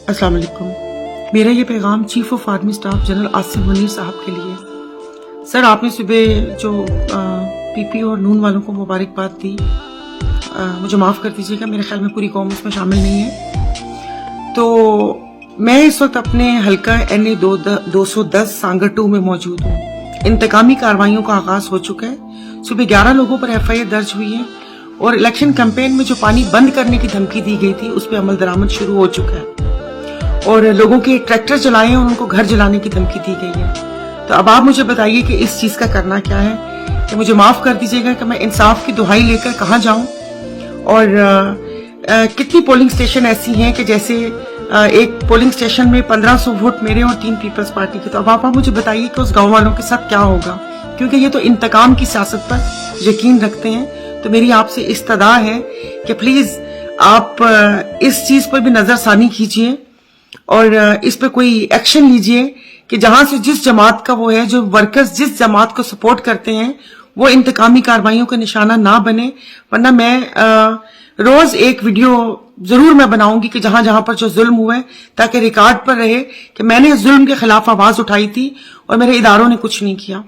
अस्सलाम वालेकुम। मेरा ये पैगाम chief of army staff general Asif Munir साहब के लिए। सर, आपने सुबह जो पीपी और नून वालों को मुबारकबाद दी, मुझे माफ़ कर दीजिएगा, मेरे ख्याल में पूरी कौम उसमें शामिल नहीं है। तो मैं इस वक्त अपने हल्का NA 210 सांगर 2 में मौजूद हूँ। इंतकामी कार्रवाइयों का आगाज हो चुका है। सुबह 11 लोगों पर FIR दर्ज हुई है और इलेक्शन कैंपेन में जो पानी बंद करने की धमकी दी गई थी उस पर अमल दरामद शुरू हो चुका है और लोगों के ट्रैक्टर जलाए हैं और उनको घर जलाने की धमकी दी गई है। तो अब आप मुझे बताइए कि इस चीज का करना क्या है, कि मुझे माफ कर दीजिएगा कि मैं इंसाफ की दुहाई लेकर कहाँ जाऊं और कितनी पोलिंग स्टेशन ऐसी हैं कि जैसे एक पोलिंग स्टेशन में 1500 वोट मेरे और 3 पीपल्स पार्टी के। तो अब आप मुझे बताइए कि उस गांव वालों के साथ क्या होगा, क्योंकि ये तो इंतकाम की सियासत पर यकीन रखते हैं। तो मेरी आपसे इस्तदा है कि प्लीज आप इस चीज पर भी नजरसानी कीजिए और इस पे कोई एक्शन लीजिए कि जहां से जिस जमात का वो है, जो वर्कर्स जिस जमात को सपोर्ट करते हैं, वो इंतकामी कार्रवाइयों का निशाना ना बने। वरना मैं रोज एक वीडियो जरूर मैं बनाऊंगी कि जहां जहां पर जो जुल्म हुआ है, ताकि रिकॉर्ड पर रहे कि मैंने इस जुल्म के खिलाफ आवाज उठाई थी और मेरे इदारों ने कुछ नहीं किया।